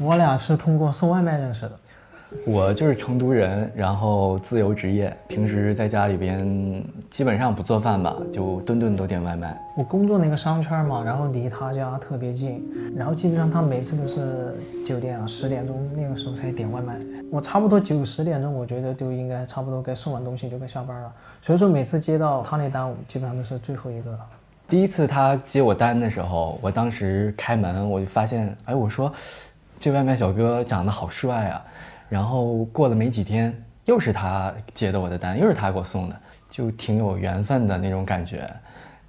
我俩是通过送外卖认识的。我就是成都人，然后自由职业，平时在家里边基本上不做饭吧，就顿顿都点外卖。我工作那个商圈嘛，然后离他家特别近，然后基本上他每次都是9点啊10点钟那个时候才点外卖。我差不多9、10点钟，我觉得就应该差不多该送完东西就该下班了。所以说每次接到他那单，我基本上都是最后一个了。第一次他接我单的时候，我当时开门我就发现，哎，我说这外卖小哥长得好帅啊。然后过了没几天，又是他接的我的单，又是他给我送的，就挺有缘分的那种感觉。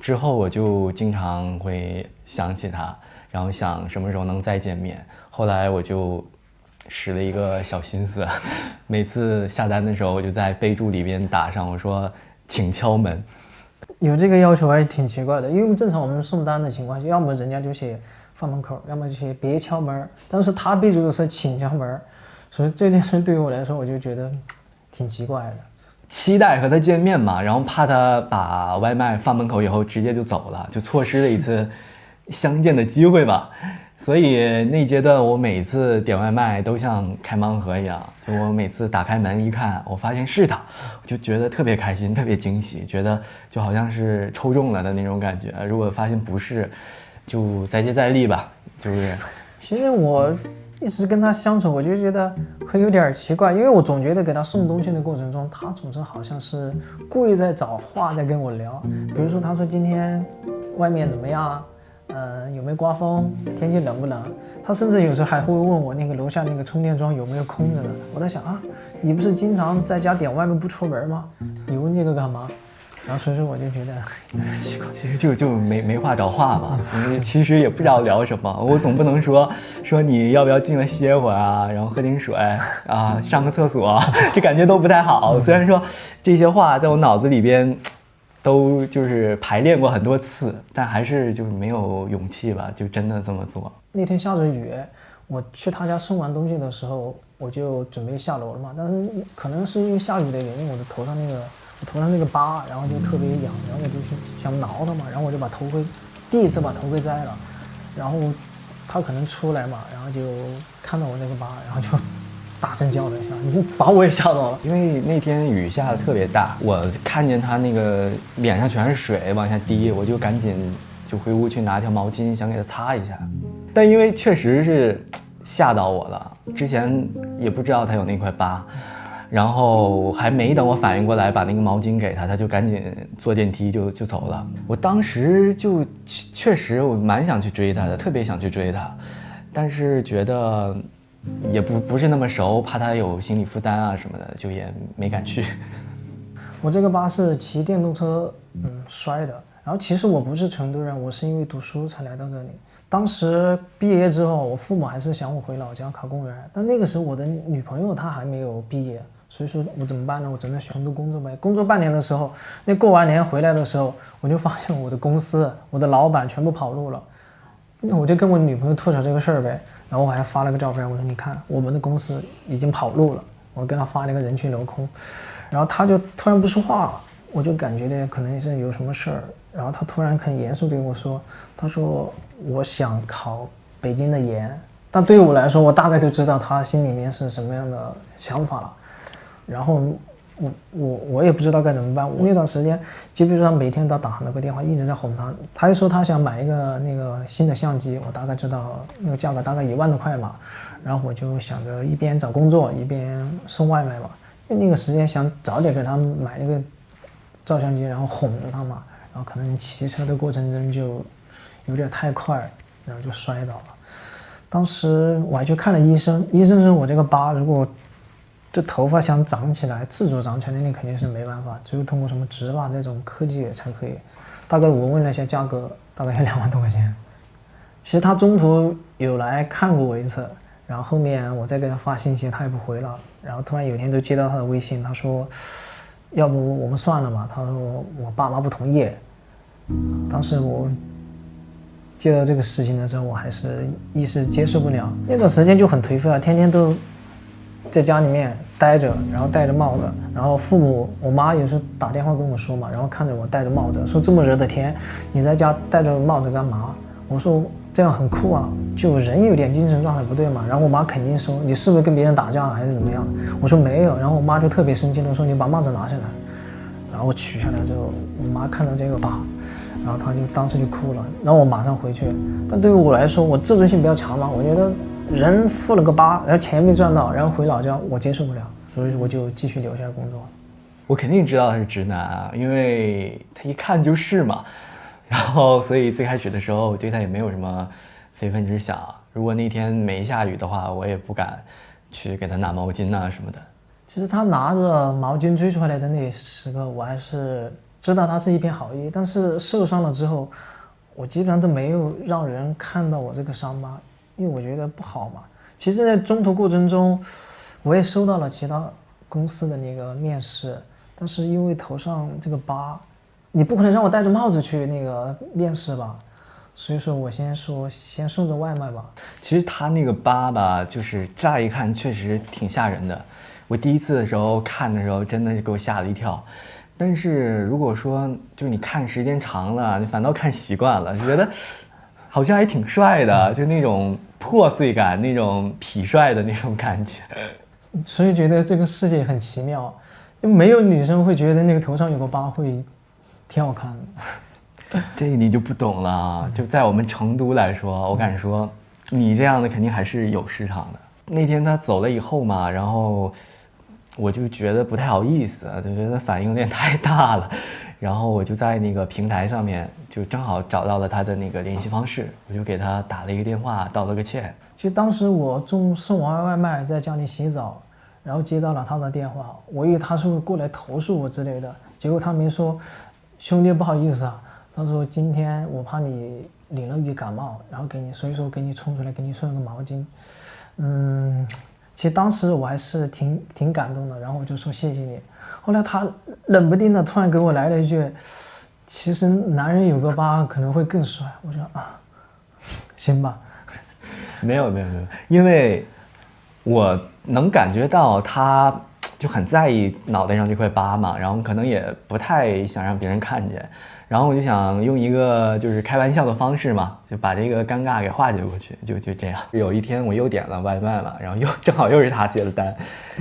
之后我就经常会想起他，然后想什么时候能再见面。后来我就使了一个小心思，每次下单的时候，我就在备注里边打上我说请敲门。有这个要求还挺奇怪的，因为正常我们送单的情况下，要么人家就写放门口，要么就写别敲门，但是他备注的是请敲门。所以这件事对于我来说，我就觉得挺奇怪的。期待和他见面嘛，然后怕他把外卖放门口以后直接就走了，就错失了一次相见的机会吧。所以那阶段我每次点外卖都像开盲盒一样，就我每次打开门一看，我发现是他，我就觉得特别开心，特别惊喜，觉得就好像是抽中了的那种感觉。如果发现不是，就再接再厉吧，就是。其实我一直跟他相处，我就觉得会有点奇怪，因为我总觉得给他送东西的过程中，他总是好像是故意在找话在跟我聊。比如说他说今天外面怎么样，有没有刮风，天气冷不冷，他甚至有时候还会问我那个楼下那个充电桩有没有空着呢。我在想啊，你不是经常在家点外卖不出门吗？你问这个干嘛？然后所以说我就觉得有点奇怪，其实就没话找话嘛，其实也不知道聊什么。我总不能说你要不要进来歇会儿啊，然后喝点水啊，上个厕所，这感觉都不太好。虽然说这些话在我脑子里边都就是排练过很多次，但还是就是没有勇气吧，就真的这么做。那天下着雨，我去他家送完东西的时候，我就准备下楼了嘛，但是可能是因为下雨的原因，我头上那个疤，然后就特别痒，然后我就想挠它嘛，然后我就把第一次把头盔摘了，然后他可能出来嘛，然后就看到我这个疤，然后就大声叫了一下，你把我也吓到了。因为那天雨下的特别大，我看见他那个脸上全是水往下滴，我就赶紧就回屋去拿条毛巾想给他擦一下，但因为确实是吓到我了，之前也不知道他有那块疤。然后还没等我反应过来把那个毛巾给他，他就赶紧坐电梯就走了。我当时就确实我蛮想去追他的，特别想去追他，但是觉得也不是那么熟，怕他有心理负担啊什么的，就也没敢去。我这个疤是骑电动车摔的，然后其实我不是成都人，我是因为读书才来到这里。当时毕业之后，我父母还是想我回老家考公务员，但那个时候我的女朋友她还没有毕业。所以说我怎么办呢？我只能选成都工作呗。工作半年的时候，那过完年回来的时候，我就发现我的公司、我的老板全部跑路了。那我就跟我女朋友吐槽这个事儿呗。然后我还发了个照片，我说你看我们的公司已经跑路了。我跟她发了个人去楼空，然后她就突然不说话了，我就感觉的可能是有什么事儿。然后她突然很严肃对我说，她说我想考北京的研。但对于我来说，我大概就知道她心里面是什么样的想法了。然后我也不知道该怎么办。我那段时间基本上每天都打那个电话，一直在哄他。他就说他想买一个那个新的相机，我大概知道那个价格大概1万多块嘛。然后我就想着一边找工作一边送外卖嘛，因为那个时间想早点给他买那个照相机，然后哄着他嘛。然后可能骑车的过程中就有点太快，然后就摔倒了。当时我还去看了医生，医生说我这个疤如果这头发想长起来，自主长起来，那肯定是没办法，只有通过什么植发这种科技才可以。大概我问了一下价格，大概要2万多块钱。其实他中途有来看过我一次，然后后面我再给他发信息，他也不回了。然后突然有一天就接到他的微信，他说要不我们算了嘛，他说我爸妈不同意。当时我接到这个事情的时候，我还是一时接受不了，那段时间就很颓废啊，天天都在家里面待着，然后戴着帽子，然后父母我妈也是打电话跟我说嘛，然后看着我戴着帽子，说这么热的天你在家戴着帽子干嘛？我说这样很酷啊，就人有点精神状态不对嘛。然后我妈肯定说你是不是跟别人打架了还是怎么样？我说没有，然后我妈就特别生气的说你把帽子拿下来。然后我取下来之后，我妈看到这个疤，然后她就当时就哭了，然后我马上回去。但对于我来说，我自尊心比较强嘛，我觉得人付了个疤，然后钱没赚到，然后回老家我接受不了，所以我就继续留下来工作。我肯定知道他是直男啊，因为他一看就是嘛。然后，所以最开始的时候，我对他也没有什么非分之想。如果那天没下雨的话，我也不敢去给他拿毛巾啊什么的。其实他拿着毛巾追出来的那时刻，我还是知道他是一片好意。但是受伤了之后，我基本上都没有让人看到我这个伤疤，因为我觉得不好嘛。其实，在中途过程中，我也收到了其他公司的那个面试，但是因为头上这个疤。你不可能让我戴着帽子去那个面试吧，所以说我先送着外卖吧。其实他那个疤吧，就是乍一看确实挺吓人的。我第一次的时候看的时候，真的是给我吓了一跳。但是如果说就是你看时间长了，你反倒看习惯了，就觉得好像还挺帅的，就那种破碎感，那种痞帅的那种感觉。所以觉得这个世界很奇妙，因为没有女生会觉得那个头上有个疤会挺好看的。这你就不懂了。就在我们成都来说，我敢说你这样的肯定还是有市场的。那天他走了以后嘛，然后我就觉得不太好意思，就觉得反应有点太大了。然后我就在那个平台上面就正好找到了他的那个联系方式，我就给他打了一个电话，道了个歉。其实当时我送完外卖在家里洗澡，然后接到了他的电话，我以为他是会过来投诉我之类的，结果他没说。兄弟，不好意思啊，他说今天我怕你淋了雨感冒，然后所以说给你冲出来，给你送了个毛巾。其实当时我还是挺感动的，然后我就说谢谢你。后来他冷不丁的突然给我来了一句，其实男人有个疤可能会更帅。我说啊，行吧。没有，因为我能感觉到他就很在意脑袋上这块疤嘛，然后可能也不太想让别人看见，然后我就想用一个就是开玩笑的方式嘛，就把这个尴尬给化解过去，就这样。有一天我又点了外卖嘛，然后正好又是他接的单，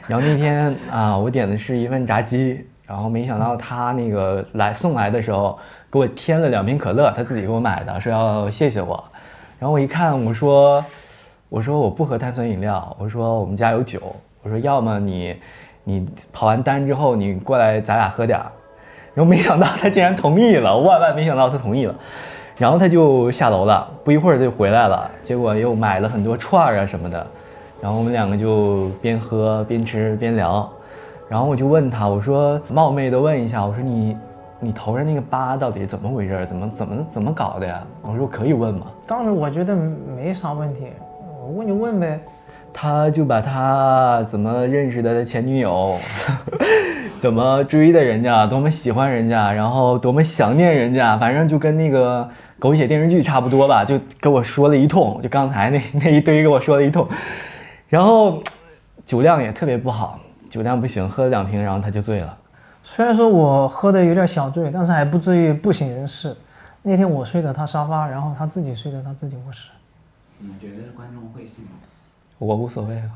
然后那天我点的是一份炸鸡，然后没想到他那个送来的时候给我添了2瓶可乐，他自己给我买的，说要谢谢我。然后我一看，我说我不喝碳酸饮料，我说我们家有酒，我说要么你跑完单之后你过来咱俩喝点。然后没想到他竟然同意了，万万没想到他同意了。然后他就下楼了，不一会儿他就回来了，结果又买了很多串啊什么的。然后我们2个就边喝边吃边聊。然后我就问他，我说冒昧的问一下，我说你头上那个疤到底是怎么回事？怎么搞的呀？我说可以问吗？当时我觉得没啥问题，我问就问呗。他就把他怎么认识的他前女友怎么追的人家，多么喜欢人家，然后多么想念人家，反正就跟那个狗血电视剧差不多吧，就跟我说了一通，就刚才那一堆跟我说了一通。然后酒量也特别不好，酒量不行，喝了2瓶，然后他就醉了。虽然说我喝的有点小醉，但是还不至于不省人事。那天我睡的他沙发，然后他自己睡的他自己卧室。你们觉得观众会信吗？我无所谓啊，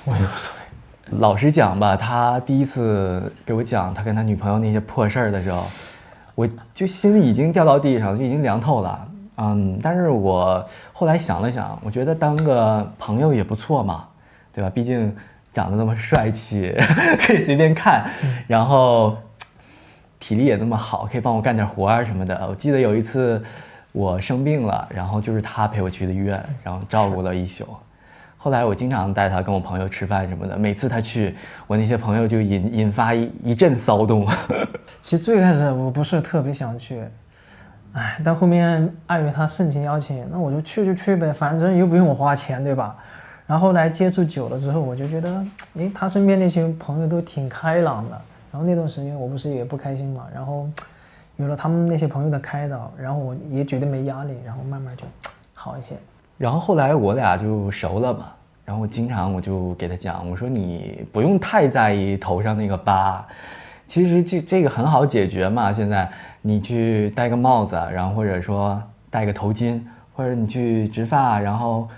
我也无所谓。老实讲吧，他第一次给我讲他跟他女朋友那些破事儿的时候，我就心里已经掉到地上，就已经凉透了。但是我后来想了想，我觉得当个朋友也不错嘛，对吧？毕竟长得那么帅气，可以随便看，然后体力也那么好，可以帮我干点活啊什么的。我记得有一次我生病了，然后就是他陪我去的医院，然后照顾了一宿。后来我经常带他跟我朋友吃饭什么的，每次他去，我那些朋友就引发一阵骚动。其实最开始我不是特别想去，但后面碍于他盛情邀请，那我就去呗，反正又不用我花钱，对吧？然后后来接触久了之后，我就觉得，他身边那些朋友都挺开朗的。然后那段时间我不是也不开心嘛，然后有了他们那些朋友的开导，然后我也觉得没压力，然后慢慢就好一些。然后后来我俩就熟了嘛，然后经常我就给他讲，我说你不用太在意头上那个疤，其实这个很好解决嘛。现在你去戴个帽子，然后或者说戴个头巾，或或者你去植发，然后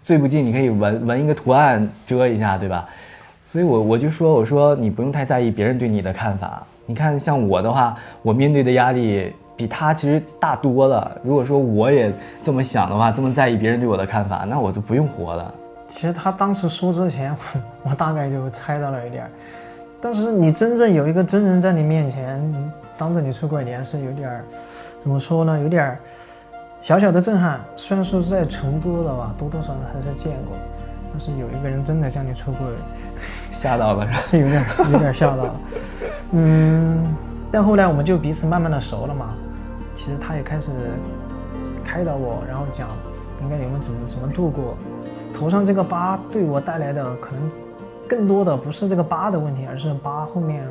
最不济你可以纹一个图案遮一下，对吧？所以我就说，我说你不用太在意别人对你的看法。你看像我的话，我面对的压力比他其实大多了。如果说我也这么想的话，这么在意别人对我的看法，那我就不用活了。其实他当时说之前，我大概就猜到了一点，但是你真正有一个真人在你面前当着你出轨，你还是有点怎么说呢？有点小小的震撼。虽然说是在成都的吧，多多少少还是见过，但是有一个人真的向你出轨，吓到了是有点吓到了。但后来我们就彼此慢慢的熟了嘛。其实他也开始开导我，然后讲应该你们怎么度过。头上这个疤对我带来的可能更多的不是这个疤的问题，而是疤后面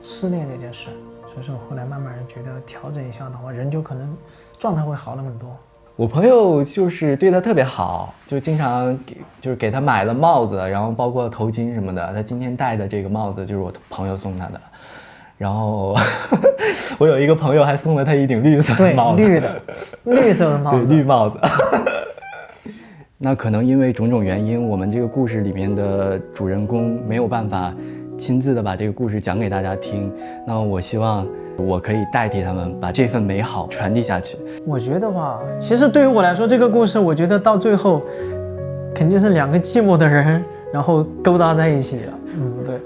失恋这件事。所以说后来慢慢觉得调整一下的话，人就可能状态会好了很多。我朋友就是对他特别好，就经常给他买了帽子，然后包括头巾什么的。他今天戴的这个帽子就是我朋友送他的。然后我有一个朋友还送了他一顶绿色的帽子，绿色的帽子，对，绿帽子。那可能因为种种原因，我们这个故事里面的主人公没有办法亲自的把这个故事讲给大家听。那么我希望我可以代替他们把这份美好传递下去。我觉得吧，其实对于我来说，这个故事我觉得到最后肯定是两个寂寞的人，然后勾搭在一起了。对。